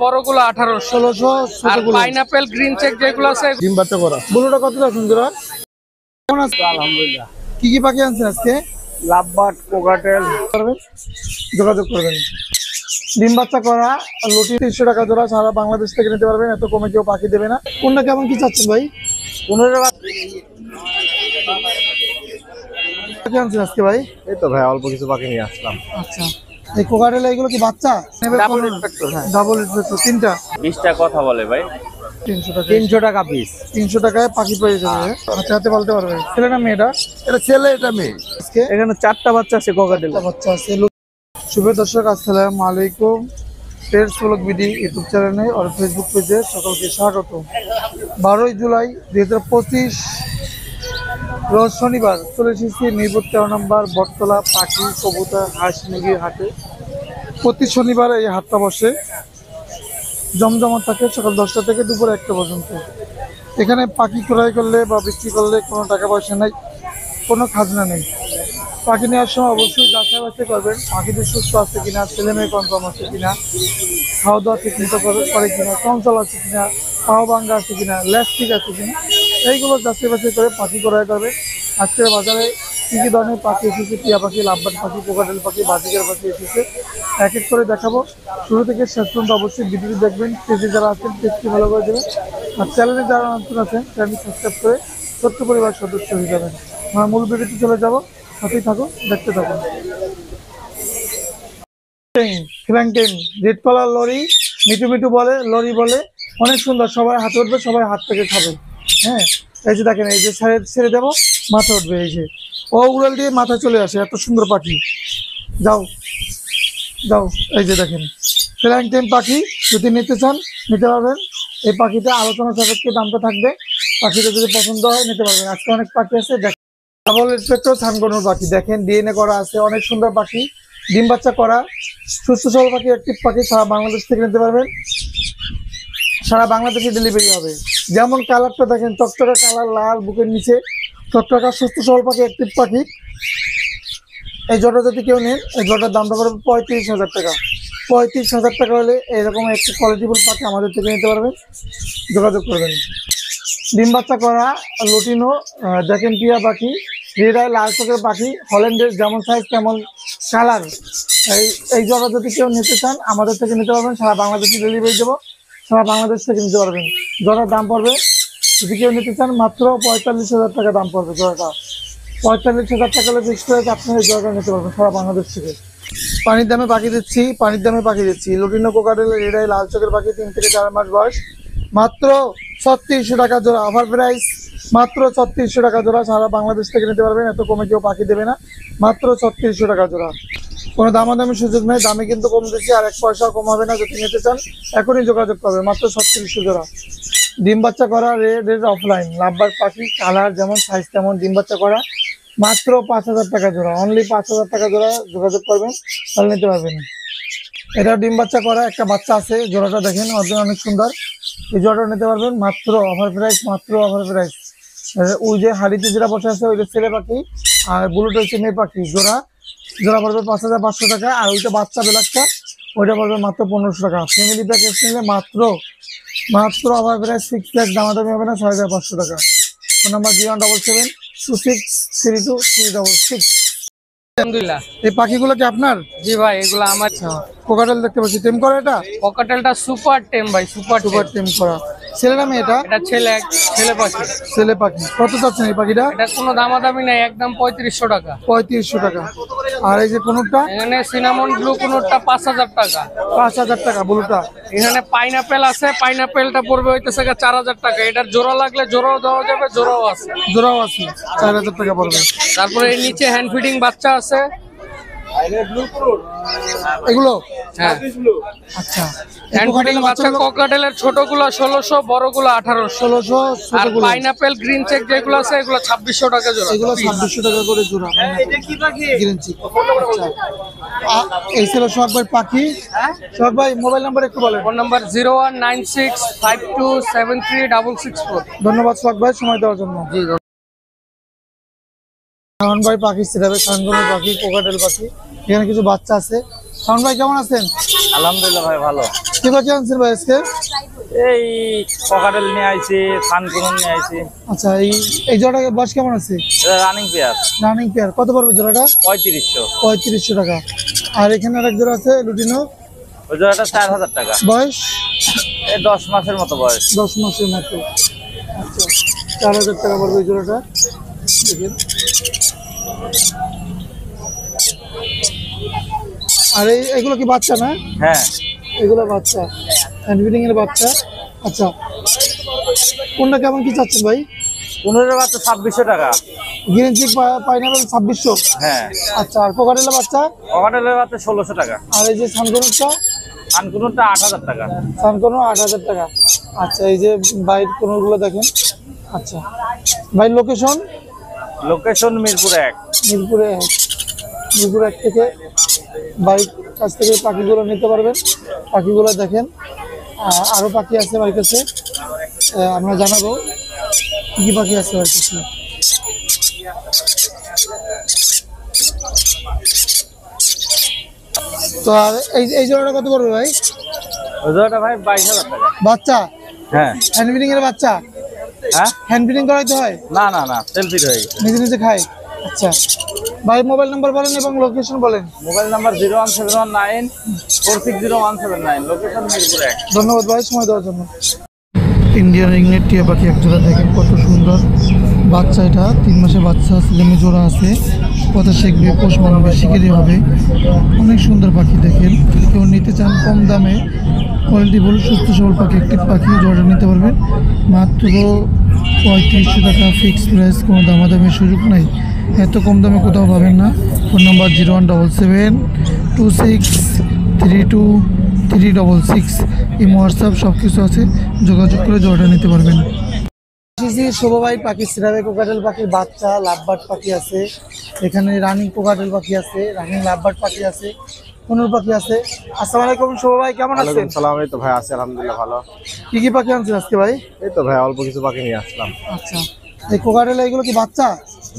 বড়গুলো 1800, 1600 আর ছোটগুলো। Pineapple green check যেগুলো আছে ডিম বাচ্চা করা। ব্লুটা কত যাচ্ছেন জোড়া? কেমন আছে? আলহামদুলিল্লাহ। কি কি পাখি আনছেন আজকে? লাভবার্ড, কোকাটেল করবেন, যোগাযোগ করবেন। ডিম বাচ্চা করা লটি 300 টাকা জোড়া, সারা বাংলাদেশ থেকে নিতে পারবেন, এত কমে কেউ পাখি দেবে না। কোনটা কেমন কি চাচ্ছেন ভাই? 15 টাকা। পাখি আনছেন আজকে ভাই? এই তো ভাই অল্প কিছু পাখি নিয়ে আসলাম। আচ্ছা, এই কোকাটেল এগুলো কি বাচ্চা? ডাবল ইন্সপেক্টর, হ্যাঁ। ডাবল ইনফেক্টর তিনটা 20 টাকা কথা বলে ভাই। 300 টাকা। 300 টাকা পিস। 300 টাকায় পাখি পেয়ে যাবে। আচ্ছা, হাতে বলতে পারবে ছেলে না মেয়েটা? এটা ছেলে, এটা মেয়ে। আজকে এখানে 4টা বাচ্চা আছে কোকাটেল। একটা বাচ্চা আছে। শুভ দর্শক, আসসালামু আলাইকুম। পেটস ব্লগ বিডি ইউটিউব চ্যানেলে আর ফেসবুক পেজে সকলকে স্বাগত। 12 জুলাই 2025 রোজ শনিবার চলে এসেছি মিরপুর 13 নম্বর বটতলা পাখি, কবুতর, হাঁস মুরগির হাটে। প্রতি শনিবার এই হাটটা বসে, জমজমাট থাকে সকাল 10টা থেকে দুপুর 1টা পর্যন্ত। এখানে পাখি ক্রয় করলে বা বিক্রি করলে কোনো টাকা পয়সা নেই, কোনো খাজনা নেই। পাখি নেওয়ার সময় অবশ্যই যাচাই বাছাই করবেন পাখিদের সুস্থ আছে কিনা, ছেলে মেয়ে কনফার্ম আছে কিনা, খাওয়া দাওয়া ঠিক মতো করে কিনা, চঞ্চল আছে কিনা, পাও ভাঙ্গা আছে কিনা, লেজ ঠিক আছে কিনা, এইগুলো যাচাই বাছাই করে পাখি ক্রয় করবে। আজকের বাজারে কী কী ধরনের পাখি এসেছে, টিয়া পাখি, লাভবার্ড পাখি, কোকাটেল পাখি, বাজিকার পাখি এসেছে, এক এক করে দেখাবো। শুরু থেকে শেষ পর্যন্ত অবশ্যই ভিডিওটি দেখবেন। পেজে যারা আছেন পেজটি ভালো করে দেবেন, আর চ্যানেলে যারা নতুন আছেন চ্যানেলটি সাবস্ক্রাইব করে ছোট্ট পরিবার সদস্য হয়ে যাবেন। আমরা মূল ভিডিওতে চলে যাব, সাথেই থাকুন, দেখতে থাকুন। ফ্র্যাঙ্কেন রেড কালার লরি, মিটু মিটু বলে, লরি বলে, অনেক সুন্দর। সবাই হাতে উঠবে, সবাই হাত থেকে খাবে। হ্যাঁ, এই যে দেখেন, এই যে ছেড়ে দেবো, মাথা উঠবে, এই যে ও উড়াল দিয়ে মাথায় চলে আসে, এত সুন্দর পাখি। যাও যাও, এই যে দেখেন ফ্র্যাঙ্কেন পাখি, যদি নিতে চান নিতে পারবেন। এই পাখিটা আলোচনা সাপেক্ষে দামটা থাকবে, পাখিটা যদি পছন্দ হয় নিতে পারবেন। আজকে অনেক পাখি আছে, ডাবল ইন্সপেক্টর থানগনুর পাখি দেখেন, ডিএনএ করা আছে, অনেক সুন্দর পাখি, ডিম বাচ্চা করা, সুস্থ সবল পাখি, অ্যাক্টিভ পাখি, সারা বাংলাদেশ থেকে নিতে পারবেন। সারা বাংলাদেশে ডেলিভারি হবে। যেমন কালারটা দেখেন, চকচকা কালার, লাল, বুকের নিচে চকচকা, সুস্থ সবল পাখি, অ্যাক্টিভ পাখি। এই জটা যদি কেউ নেন, এই জটার দামটা পড়বে 35,000 টাকা। 35,000 টাকা হলে এরকম একটি কোয়ালিটিফুল পাখি আমাদের থেকে নিতে পারবেন, যোগাযোগ করবেন। ডিম বাচ্চা করা লুটিনো দেখেন টিয়া পাখি, রেড আই লাল চোখের পাখি, হল্যান্ডের যেমন সাইজ তেমন কালার। এই জোড়া যদি কেউ নিতে চান আমাদের থেকে নিতে পারবেন, সারা বাংলাদেশে ডেলিভারি দেবো, সারা বাংলাদেশ থেকে নিতে পারবেন। জোড়ার দাম পড়বে, যদি কেউ নিতে চান মাত্র 45,000 টাকা দাম পড়বে জোড়াটা। 45,000 টাকা হলে ফিক্সড হয়ে আপনার এই জোড়াটা নিতে পারবেন সারা বাংলাদেশ থেকে। পানির দামে পাখি দিচ্ছি লুটিনো কোকাটেল রেড আই লাল চোখের পাখি, 3 থেকে 4 মাস বয়স, মাত্র 3600 টাকা জোড়া। অফার প্রাইস মাত্র 3600 টাকা জোড়া, সারা বাংলাদেশ থেকে নিতে পারবেন, এত কমে কেউ পাখি দেবে না, মাত্র 3600 টাকা জোড়া। কোনো দামাদামি সুযোগ নেই, দামে কিন্তু কম দিচ্ছি, আর 1 পয়সাও কম হবে না। যদি নিতে চান এখনই যোগাযোগ করবে, মাত্র 3600 জোড়া। ডিম বাচ্চা করা রেড অফলাইন লাভবার্ড পাখি, কালার যেমন সাইজ তেমন, ডিম বাচ্চা করা, মাত্র 5000 টাকা জোড়া, অনলি 5000 টাকা জোড়া। যোগাযোগ করবেন, তাহলে নিতে পারবেন। এটা ডিম বাচ্চা করা একটা বাচ্চা আছে, জোড়াটা দেখেন অনেক সুন্দর, এই জোড়াটা নিতে পারবেন মাত্র অফার প্রাইস, মাত্র অফার প্রাইস। ওই যে হাড়িতে যেটা বসে আছে ওইটা ছেলে পাখি, আর বুলুটা হচ্ছে মেয়ে পাখি। জোড়া পড়বে 5500 টাকা, আর ওইটা বাচ্চা বেলাকটা ওইটা পড়বে মাত্র 1500 টাকা। ফ্যামিলি প্যাকেজ নিলে মাত্র অফার প্রাইস, 6 লাখ, দামাদামি হবে না, 6500 টাকা। Phone number 07726323666। আলহামদুলিল্লাহ। এই পাখিগুলো কি আপনার? জি ভাই, এগুলো আমার। কোকাটেল দেখতে পাচ্ছি, টেম করা, এটা কোকাটেলটা সুপার টেম ভাই, সুপার টেম করা। ছেলে না মেয়ে? এটা ছেলে পাখি। ছেলে পাখি। কত চাচ্ছেন এই পাখিটা? এটা কোনো দামাদামি নাই, একদম 3500 টাকা। 3500 টাকা। আর এই যে কোনটা? এখানে সিনামন ব্লু কোনটা 5000 টাকা। 5000 টাকা ব্লুটা। এখানে পাইনাপেল আছে, পাইনাপেলটা পড়বে হইতেছে 4000 টাকা। এটার জোড়া লাগলে জোড়াও দেওয়া যাবে, জোড়াও আছে। 4000 টাকা পড়বে। তারপরে এর নিচে হ্যান্ড ফিডিং বাচ্চা আছে এগুলো। হ্যাঁ, আচ্ছা, হ্যান্ড ফিডিং বাচ্চা কোকাটেলের ছোটগুলো 1600, বড়গুলো 1800। 1600 আর ছোটগুলো। পাইনাপেল গ্রিন চেক যেগুলো আছে এগুলো 2600 টাকা জোড়া। এগুলো 2600 টাকা করে জোড়া। এটা কি পাখি? Green cheek. আচ্ছা, এই ছিল সোহাগ ভাই পাখি। সোহাগ ভাই মোবাইল নাম্বার একটু বলেন। Phone number 019652736664। ধন্যবাদ সোহাগ ভাই সময় দেওয়ার জন্য। খান ভাই পাখি সেটাবে, খানগনের পাখি, কোকাটেল পাখি। এখানে কিছু বাচ্চা আছে, শাওন ভাই কেমন আছেন? আলহামদুলিল্লাহ ভাই ভালো। কি পাখি আনছেন ভাই আজকে? এই ককাটেল নিয়ে আইছি, ফানকুনুন নিয়ে আইছি। আচ্ছা, এই জোড়াটা বয়স কেমন আছে? এটা রানিং পেয়ার, রানিং পেয়ার। কত পড়বে জোড়াটা? 3500। 3500 টাকা। আর এখানে আরেক জোড়া আছে লুটিনো, ওই জোড়াটা 4000 টাকা। বয়স এই 10 মাসের মতো বয়স। 10 মাসের মতো। আচ্ছা, 4000 টাকা পড়বে এই জোড়াটা। দেখেন। আর এইগুলো কি বাচ্চা না? হ্যাঁ, এগুলো বাচ্চা, হ্যান্ড ব্রিডিং এর বাচ্চা। আচ্ছা, কোনটা কেমন কি চাচ্ছেন ভাই? 15 বাচ্চা 2600 টাকা। Green cheek pineapple 2600। হ্যাঁ, আচ্ছা, আর কোকাটেলের বাচ্চা? ককাটেলের বাচ্চা 1600 টাকা। আর এই যে সানকনুরটা? ফানকুনুনটা 8000 টাকা। সানকনু 8000 টাকা। আচ্ছা, এই যে বাইর কোনগুলো দেখেন। আচ্ছা ভাই, লোকেশন? লোকেশন মিরপুর 1। মিরপুরে মিরপুর 1 থেকে বাইক কাছ থেকে পাখিগুলো নিতে পারবেন। পাখিগুলো দেখেন, আরো পাখি আছে বাড়ির কাছে, আমরা জানাবো কি কি পাখি আছে বাড়ির কাছে। তো আর এই জোড়াটা কত পড়বে ভাই? ওই জোড়াটা ভাই 22000 টাকা। বাচ্চা? হ্যাঁ। হ্যান্ড ব্রিডিং এর বাচ্চা? হ্যাঁ, হ্যান্ড ব্রিডিং করাইতে হয়? না না না, সেলফি হয়ে গেছে। নিজে নিজে খায়? আচ্ছা ভাই, মোবাইল নাম্বার বলেন এবং লোকেশন বলেন। Mobile number 01719 460179, location Mirpur 1। ধন্যবাদ ভাই সময় দেওয়ার জন্য। ইন্ডিয়ান রিংনেট টিয়া পাখি এক জোড়া দেখেন, কত সুন্দর বাচ্চা। এটা 3 মাসের বাচ্চা, সিলেমে জোড়া আছে, কথা শিখবে, পোষ মানাবে, শিখে হবে। অনেক সুন্দর পাখি দেখেন। কেউ নিতে চান কম দামে, কোয়ালিটিফুল সুস্থ সবল পাখি, একটি পাখি জোড়াটা নিতে পারবেন মাত্র 3500 টাকা ফিক্সড প্রাইস, কোনো দামাদামের সুযোগ নাই। এত কম দামে কোথাও পাবেন না। ফোন নাম্বার 0177263236, এই হোয়াটসঅ্যাপ সব কিছু আছে, যোগাযোগ করে জোড়াটা নিতে পারবেন। শোভা ভাই পাখি সিরাবে কোকাটেল পাখির বাচ্চা, লাভবার্ড পাখি আছে এখানে, রানিং কোকাটেল পাখি আছে, রানিং লাভবার্ড পাখি আছে, কোনোর পাখি আছে। আসসালামু আলাইকুম শোভা ভাই, কেমন আছেন? ওয়ালাইকুম সালাম। এই তো ভাই আছি আলহামদুলিল্লাহ ভালো। কি কি পাখি আনছেন আজকে ভাই? এই তো ভাই অল্প কিছু পাখি নিয়ে আসলাম। আচ্ছা, এই কোকাটেল এগুলো কি বাচ্চা?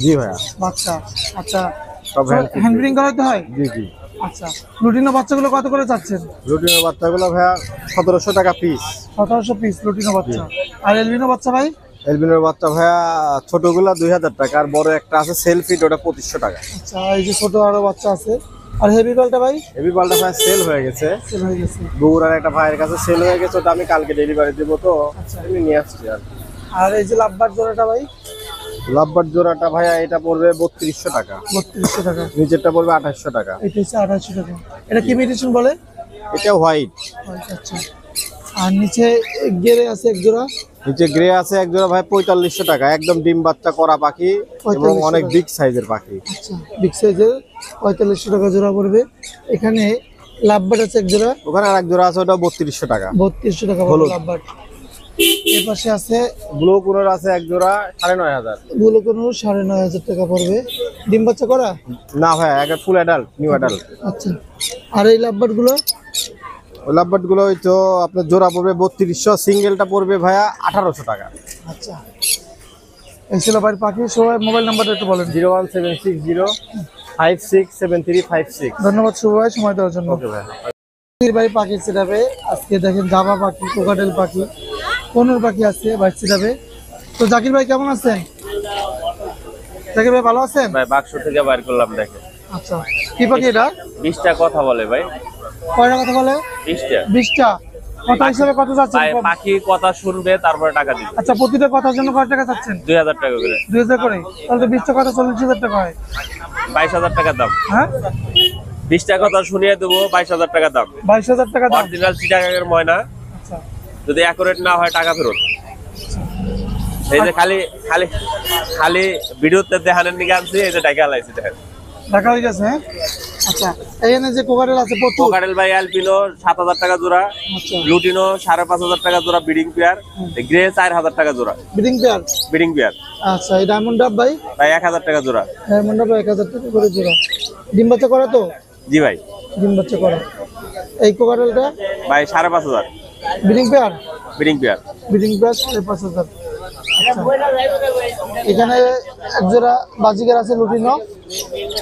জি ভাইয়া, বাচ্চা। আচ্ছা, সব হ্যান্ড ব্রিডিং করাইতে হয়? জি জি। আচ্ছা, লুটিনো বাচ্চাগুলো কত করে চাচ্ছেন? রুটিনের বাচ্চাগুলো ভাইয়া 1700 টাকা পিস। 1700 পিস লুটিনো বাচ্চা। আর এলবিনো বাচ্চা ভাই? এলবিনোর বাচ্চা ভাইয়া ছোটগুলা 2000 টাকা, আর বড় একটা আছে সেলফিট, ওটা 2500 টাকা। আচ্ছা, এই যে ছোট আরো বাচ্চা আছে। আর হেভি পালটা ভাই? হেভি পালটা ভাই সেল হয়ে গেছে, সেল হয়ে গেছে। বগুড়ার একটা ভাইয়ের কাছে সেল হয়ে গেছে, ওটা আমি কালকে ডেলিভারি দেবো, তো আচ্ছা। আমি নিয়ে আসছি আর কি। আর এই যে লাভবার্ড জোড়াটা ভাই? লাভবার্ড জোড়াটা ভাইয়া এটা পড়বে 3200 টাকা, 3200 টাকা। নিচেরটা পড়বে 2800 টাকা। এটা হচ্ছে 2800 টাকা। এটা কি মেডিসিন বলে? এটা হোয়াইট। আচ্ছা, আর নিচে গেরে আছে এক জোড়া? নিচে গ্রে আছে এক জোড়া ভাই 4500 টাকা, একদম ডিম বাচ্চা করা পাখি এবং 4500 অনেক টাকা। বিগ সাইজের পাখি। আচ্ছা, বিগ সাইজের 4500 টাকা জোড়া পড়বে। এখানে লাভবার্ড আছে এক জোড়া? ওখানে আর এক জোড়া আছে, ওটা 3200 টাকা। 3200 টাকা পড়বে হলুদ। লাভবার্ড। এর পাশে আছে ব্লু কুনোর আছে এক জোড়া 9500। গুলো কোনো 9500 টাকা পড়বে। ডিম বাচ্চা করা? না ভাই, একটা ফুল অ্যাডাল্ট, নিউ অ্যাডাল্ট। আচ্ছা, আর এই লাভবার্ড গুলো? ওই লাভবার্ড গুলো ওই তো আপনার জোড়া পড়বে 3200, সিঙ্গেলটা পড়বে ভাইয়া 1800 টাকা। আচ্ছা, এই ছিল ভাই পাখি। সবাই মোবাইল নাম্বারটা একটু বলেন। 01760567356। ধন্যবাদ শুভ ভাই সময় দেওয়ার জন্য। ওকে ভাই। ভাই পাখি সিরাবে আজকে দেখেন জাবা পাখি, কোকাটেল পাখি, কোনোর পাখি আছে ভাই সিরাবে। তো জাকির ভাই কেমন আছেন? জাকির ভাই ভালো আছেন? ভাই বাক্স থেকে বাইর করলাম, দেখে আচ্ছা, কি পাখি এটা? 20টা কথা বলে ভাই। কয়টা কথা বলে? 20টা 20টা কথা হিসেবে কত চাচ্ছেন? ভাই, পাখি কথা শুনবে তারপরে টাকা দিবে। আচ্ছা, প্রতিটা কথার জন্য কত টাকা চাচ্ছেন? 2000 টাকা করে। 2000 করে? তাহলে তো 20টা কথা 40,000 টাকা হয়। 22000 টাকা দাম। হ্যাঁ, 20টা কথা শুনিয়ে দেবো, 22000 টাকা দাম। 22,000 টাকা দাম। অরিজিনাল চিটাগাংয়ের ময়না, আচ্ছা, যদি অ্যাকুরেট না হয় টাকা ফেরত। এই যে খালি খালি খালি ভিডিওতে দেখানোর নিকে আনছি, এই যে টাকা লাইছি দেখেন। দেখা হয়ে গেছে। হ্যাঁ, আচ্ছা, এইখানে যে কোকাটেল আছে প্রচুর। কোকাটেল ভাই অ্যালপিনো 7000 টাকা জোড়া, আচ্ছা, লুটিনো 5500 টাকা জোড়া, বিডিং পেয়ার, গ্রে 4000 টাকা জোড়া, ব্রিডিং পেয়ার। বিডিং পেয়ার আচ্ছা, এই ডায়মন্ড ডাব ভাই? ভাই 1000 টাকা জোড়া। ডায়মন্ড ডাব 1000 টাকা করে জোড়া। ডিম বাচ্চা করা তো? জি ভাই। ডিম বাচ্চা করা। এই কোকাটেলটা ভাই 5500 breeding pair? Breeding pair. Breeding pair 5,500। আচ্ছা, এখানে এক জোড়া বাজিগার আছে লুটিনো,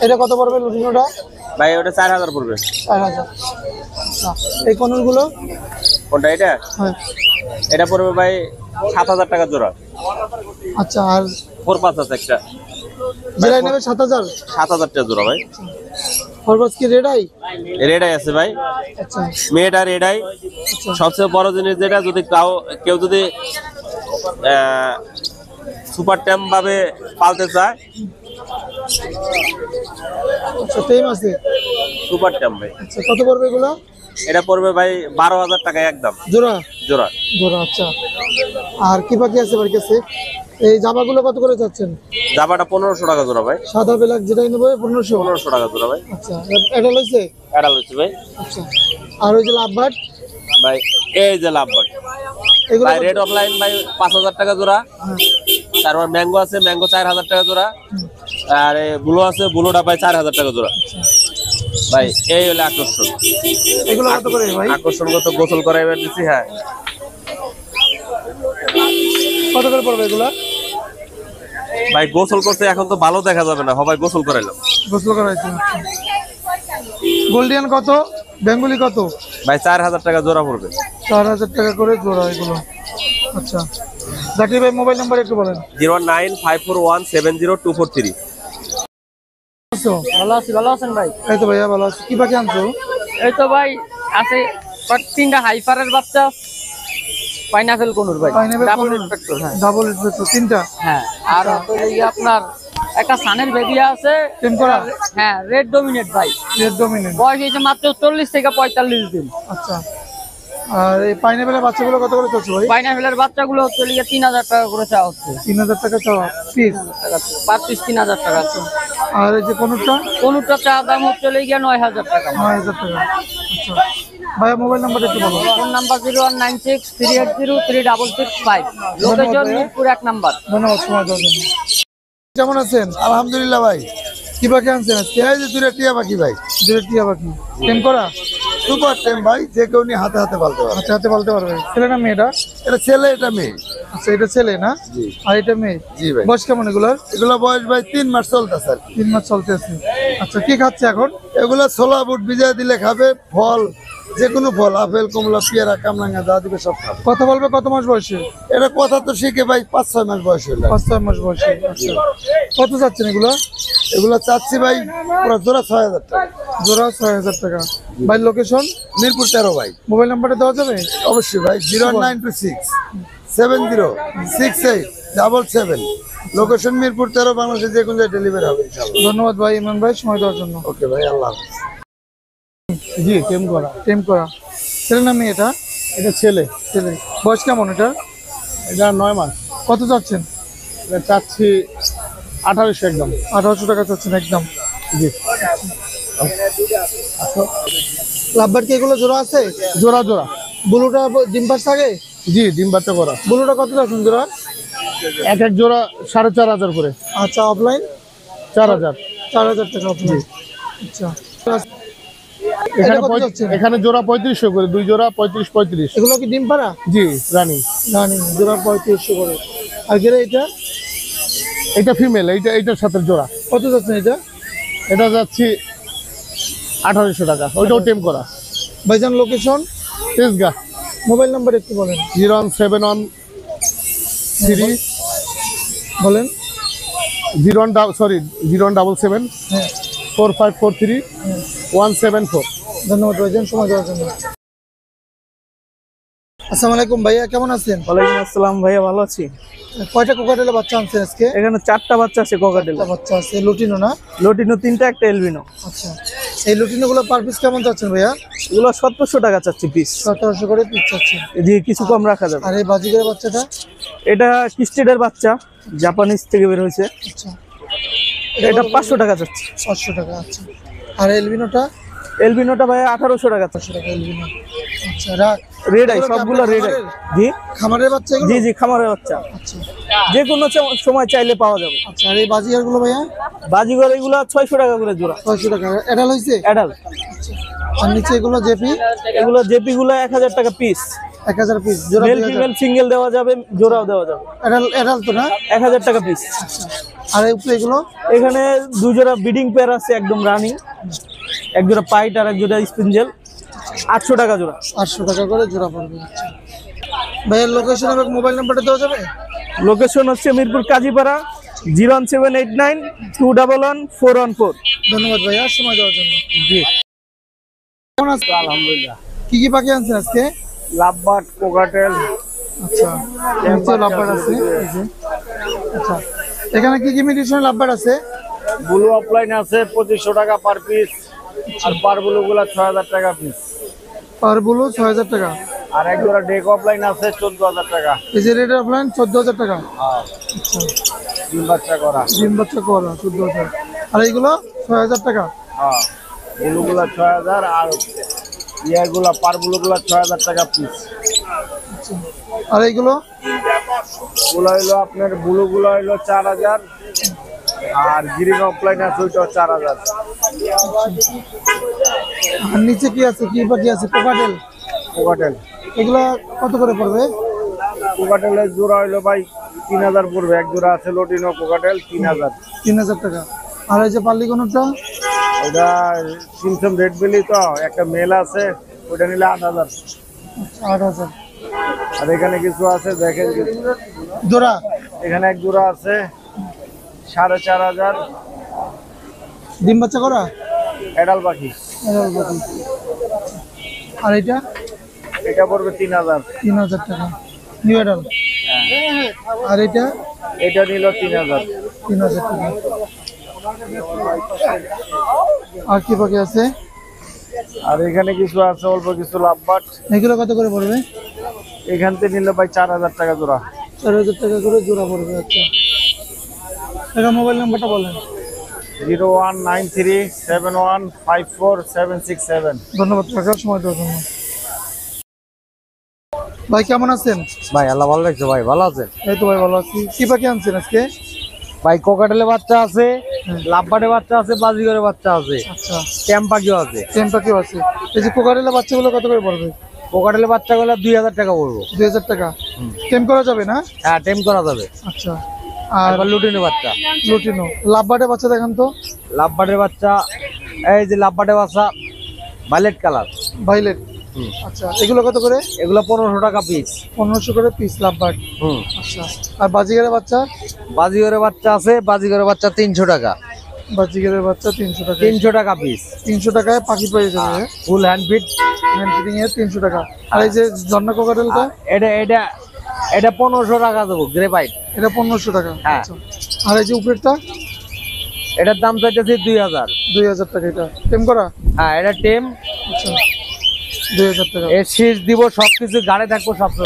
এটা কত পড়বে লুটিনোটা? ভাই ওটা 4000 পড়বে। 4000। আচ্ছা এই কনুরগুলো? কোনটা এটা? হ্যাঁ এটা পড়বে ভাই 7000 টাকা জোড়া। আচ্ছা আর 4-5 আছে একটা, যেটা নেবে 7000? 7000 টাকা জোড়া ভাই। খরগোশ কি রেড আই? রেড আই আছে ভাই, আচ্ছা মেয়েটা রেড আই। সবচেয়ে বড় জিনিস যেটা, যদি কেউ যদি সুপার ট্যাম ভাবে পালতে চায়, আচ্ছা টেম আছে সুপার ট্যাম ভাই। আচ্ছা কত পড়বে এগুলো? এটা পড়বে ভাই 12000 টাকা একদম জোড়া? জোড়া। জোড়া আচ্ছা। আর কি পাখি আছে বাড়ির কাছে? এই জামাগুলো কত করে চাচ্ছেন? জামাটা 1500 টাকা জোড়া ভাই। সাদা বেলাক যেটাই নেবে 1500? 1500 টাকা জোড়া ভাই। আচ্ছা এটা লইছে? এটা হচ্ছে ভাই। আচ্ছা আর ওই যে লাভবার্ড ভাই, এই যে লাভবার্ড এগুলো ভাই, রেড অফলাইন ভাই 5000 টাকা জোড়া। তারপর ম্যাঙ্গো আছে, ম্যাঙ্গো 4000 টাকা জোড়া। আর ব্লু আছে, ব্লুটা ভাই 4000 টাকা জোড়া ভাই। এই হলো আকর্ষণ। এগুলো কত করে ভাই? আকর্ষণগত গোসল করাইবার দিচ্ছি। হ্যাঁ কত করে পড়বে এগুলো? ভাই গোসল করতে এখন তো ভালো দেখা যাবে না, সবাই গোসল করাইলাম। গোসল করাইছে। গোল্ডিয়ান কত? বেঙ্গলি কত? ভাই 4000 টাকা জোড়া পড়বে। 4000 টাকা করে জোড়া এগুলো। আচ্ছা জাকির ভাই মোবাইল নাম্বার একটু বলেন। 09541702443। ভালো আছি, ভালো আছেন ভাই? এই তো ভাইয়া ভালো আছি। কি পাখি আনছো? এই তো ভাই আছে 3টা হাইপারের বাচ্চা, পাইনাপেল কোনুর ভাই, পাইনাপেল ডাবল কোনুর? ইন্সপেক্টর। হ্যাঁ ডাবল ইন্সপেক্টর 3টা? হ্যাঁ। আর হচ্ছে এই আপনার একটা সানের বেবি আছে টেম করা? হ্যাঁ রেড ডমিনেট ভাই, রেড ডমিনেন্ট। বয়স হয়েছে মাত্র 40 থেকে 45 দিন। আচ্ছা আর এই পাইনাপেলের বাচ্চাগুলো কত করে চাচ্ছ ভাই? পাইনাপেলের বাচ্চাগুলো হচ্ছে 3000 টাকা করে চাওয়া হচ্ছে। 3000 টাকা চাওয়া পিস? পার পিস 3000 টাকা আছে। আর এই যে কোনটা? কোনুরটা চা দাম হচ্ছে 9000 টাকা। 9000 টাকা। আচ্ছা ভাইয়া মোবাইল নাম্বার একটু বলো। Phone number 01963803665। Location Mirpur 1 number. ধন্যবাদ সময় দেওয়ার জন্য। কেমন আছেন? আলহামদুলিল্লাহ ভাই। কি পাখি আনছেন আজকে? এই যে দুটো টিয়া পাখি ভাই, দুটো টিয়া পাখি টেম করা? সুপার টেম ভাই, যে কেউ নিয়ে হাতে হাতে পালতে পারে। আচ্ছা হাতে বলতে পারবে? ছেলে না মেয়েটা? এটা ছেলে, এটা মেয়ে। আচ্ছা এটা ছেলে না? জি আর এটা মেয়ে? জি ভাই। বয়স কেমন এগুলোর? এগুলো বয়স ভাই 3 মাস চলতেছে আর কি। 3 মাস চলতেছে। আচ্ছা কি খাচ্ছে এখন? এগুলো ছোলা বুট ভিজায় দিলে খাবে, ফল যে কোনো ফল, আপেল কমলা পেয়ারা কামরাঙ্গা যা দিবে সব খাবে। কথা বলবে কত মাস বয়সে? এটা কথা তো শিখে ভাই 5-6 মাস বয়স হলো। 5-6 মাস বয়সে। আচ্ছা কত চাচ্ছেন এগুলো? এগুলো চাচ্ছি ভাই পুরো জোড়া 6000 টাকা। জোড়া 6000 টাকা। ভাই লোকেশন? মিরপুর 13 ভাই। মোবাইল নাম্বারটা দেওয়া যাবে? অবশ্যই ভাই, 09267068777। লোকেশন মিরপুর 13, বাংলাদেশে যে কোনো জায়গায় ডেলিভারি হবে ইনশাআল্লাহ। ধন্যবাদ ভাই ইমরান ভাই সময় দেওয়ার জন্য। ওকে ভাই, আল্লাহ হাফেজ। জি টেম করা। টেম করা ছেলে না মেয়ে এটা? এটা ছেলে। ছেলে। বয়স কেমন এটা? এটা 9 মাস। কত চাচ্ছেন? এটা চাচ্ছি 1800 একদম। 1800 টাকা চাচ্ছেন একদম? জি লাভবার কি এগুলো জোড়া আছে? জোড়া জোড়া। ব্লুটা ডিম পাস থাকে? জি ডিম বাচ্চা করা। ব্লুটা কত চাচ্ছেন জোড়া? এক এক জোড়া 4500 করে। আচ্ছা অফলাইন? 4000। 4000 টাকা অফলাইন। আচ্ছা এখানে এটা কত যাচ্ছে? এখানে জোড়া 3500 করে, দুই জোড়া 35-35। এগুলো কি ডিম পাড়া? জি রানী। রানি জোড়া 3500 করে। আর গেলে এটা? এটা ফিমেল, এইটার সাথে জোড়া। কত যাচ্ছেন এটা? এটা যাচ্ছি 1800 টাকা। ওইটাও টেম করা। ভাইজান লোকেশন? তেজগা। মোবাইল নাম্বার একটু বলেন। 01713 বলেন। 017 হ্যাঁ 4543 174। ধন্যবাদ ভাইজান সময় দেওয়ার জন্য। আসসালামু আলাইকুম ভাইয়া, কেমন আছেন? ওয়ালাইকুম আসসালাম ভাইয়া, ভালো আছি। কয়টা কোকাটেলের বাচ্চা আনছেন আজকে? এখানে 4টা বাচ্চা আছে কোকাটেল। একটা বাচ্চা আছে লুটিনো না? লটিনো 3টা, একটা এলবিনো। আচ্ছা এই লুটিনো গুলো পার পিস কেমন চাচ্ছেন ভাইয়া? এগুলো 1700 টাকা চাচ্ছি পিস। 1700 করে পিস চাচ্ছেন। এদিকে কিছু কম রাখা যাবে। আর এই বাজিগরের বাচ্চাটা? এটা কিস্টেডের বাচ্চা, জাপানিজ থেকে বের হয়েছে। আচ্ছা এটা 500 টাকা চাচ্ছি। 500 টাকা। আচ্ছা আর এলবিনোটা? এলবিনোটা ভাইয়া 1800 টাকা চাচ্ছি। 500 টাকা এলবিনো। আচ্ছা রাখ রেড আই, সবগুলো রেড আই। জি খামারের বাচ্চা এগুলো? জি জি খামারের বাচ্চা, আচ্ছা যে কোনো সময় চাইলে পাওয়া যাবে। আচ্ছা আর এই বাজিগার গুলো ভাইয়া? বাজিগর এগুলো 600 টাকা করে জোড়া। 600 টাকা। এডাল হইছে? অ্যাডাল্ট। আর নিচে এগুলো জেপি? এগুলো জেপি গুলো 1000 টাকা পিস। 1000 পিস জোড়া? মেল ফিমেল সিঙ্গেল দেওয়া যাবে, জোড়াও দেওয়া যাবে। এডাল তো না? 1000 টাকা পিস। আর এই উপরে এগুলো? এখানে 2 জোড়া ব্রিডিং পেয়ার আছে একদম রানিং, এক জোড়া পাইট আর এক জোড়া স্পিনজেল 800 টাকা জোড়া। 800 টাকা করে জোড়া পড়বে। আচ্ছা ভাইয়ের লোকেশন এবং মোবাইল নাম্বারটা দেওয়া যাবে? লোকেশন হচ্ছে মিরপুর কাজীপাড়া 01789211414। ধন্যবাদ ভাইয়া সময় দেওয়ার জন্য। জি কেমন আছেন? আলহামদুলিল্লাহ। কি কি পাখি আনছেন আজকে? Lovebird, cockatiel. আচ্ছা নিচে লাভবার্ড আছে এই যে। আচ্ছা এখানে কি কি মিউটেশন লাভবার্ড আছে? ব্লু অফলাইন আছে 2500 টাকা পার পিস, আর পার ব্লু গুলা 6000 টাকা পিস। পার ব্লু 6000 টাকা, আর এক জোড়া ডেক অফলাইন আছে 14000 টাকা। এই যে রেড অফলাইন 14000 টাকা। আচ্ছা ডিম বাচ্চা করা। ডিম বাচ্চা করা 14000, আর এইগুলো 6000 টাকা। হ্যাঁ ব্লু গুলা 6000, আর ইয়াগুলা পার ব্লু গুলা 6000 টাকা পিস। আর এইগুলো গুলো হইলো আপনার ব্লু গুলো হইলো 4000, আর গ্রিন অফলাইন আছে ওইটাও 4000। আর নিচে কি আছে, কি পাখি আছে? কোকাটেল। কোকাটেল, এগুলা কত করে পড়বে? কোকাটেলের জোড়া হইলো ভাই 3000 পড়বে। এক জোড়া আছে লটিনো কোকাটেল 3000। 3000 টাকা। আর এই যে পাল্লি কোনটা? ওটা সিমসম রেড বেলি, তো একটা মেল আছে, ওটা নিলে 8000। 8000। আর এখানে কিছু আছে দেখেন, জোড়া এখানে এক জোড়া আছে 4500। ডিম বাচ্চা করা এডাল পাখি। আর এটা এটা পড়বে 3000। 3000 টাকা নিউ এডাল। আর এটা এটা নিল 3000। 3000 টাকা। আর কি পাখি আছে? আর এখানে কিছু আছে অল্প কিছু লাভবাট। এগুলো কত করে পড়বে? এখান থেকে নিলে ভাই 4000 টাকা জোড়া। 4000 টাকা করে জোড়া পড়বে। আচ্ছা এটা মোবাইল নাম্বারটা বলেন। 01937154767। ধন্যবাদ টাকার সময় দেওয়ার জন্য। ভাই কেমন আছেন? ভাই আল্লাহ ভালো লাগছে ভাই, ভালো আছেন? এই তো ভাই ভালো আছি। কি পাখি আনছেন আজকে? ভাই কোকাটেলের বাচ্চা আছে, লাভবার্ডের বাচ্চা আছে, বাজিগরের বাচ্চা আছে, আচ্ছা ট্যাম পাখিও আছে। টেম পাখিও আছে। এই যে কোকারেলা বাচ্চাগুলো কত করে পড়বে? কোকাটেলের বাচ্চাগুলো 2000 টাকা পড়বো। 2000 টাকা। টেম করা যাবে না? হ্যাঁ টেম করা যাবে। আচ্ছা আর আর লুটিনের বাচ্চা, লুটিনো লাভবার্ডের বাচ্চা দেখান তো। লাভবার্ডের বাচ্চা, এই যে লাভবার্ডের বাচ্চা ভায়োলেট কালার। ভাইলেট। আচ্ছা এগুলো কত করে? এগুলো 1500 টাকা পিস। 1500 করে পিস লাভবার্ড। হুম। আচ্ছা আর বাজিগারের বাচ্চা? বাজিগরের বাচ্চা আছে, বাজিগরের বাচ্চা 300 টাকা। বাজিগারের বাচ্চা 300 টাকা। 300 টাকা পিস। 300 টাকায় পাখি পেয়ে যাবে। Full hand fit. Hand fitting এর 300 টাকা। আর এই যে জন্না কোকাটেলটা? এটা এটা এটা 1500 টাকা দেবো, গ্রেপাইট। এটা 1500 টাকা। হ্যাঁ। আচ্ছা আর এই যে উপরেরটা? এটার দাম চাইতেছি 2000। 2000 টাকা। এটা টেম করা? হ্যাঁ এটা টেম। আচ্ছা 2000 টাকা। এর শীষ দিব, সবকিছু গাড়ি থাকবো, সবকিছু।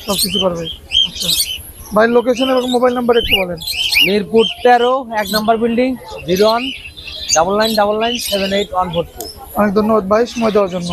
সবকিছু পারবে। আচ্ছা ভাই লোকেশন এবং মোবাইল নাম্বার একটু বলেন। মিরপুর 13, 1 নম্বর বিল্ডিং, 0199997814। অনেক ধন্যবাদ ভাই সময় দেওয়ার জন্য।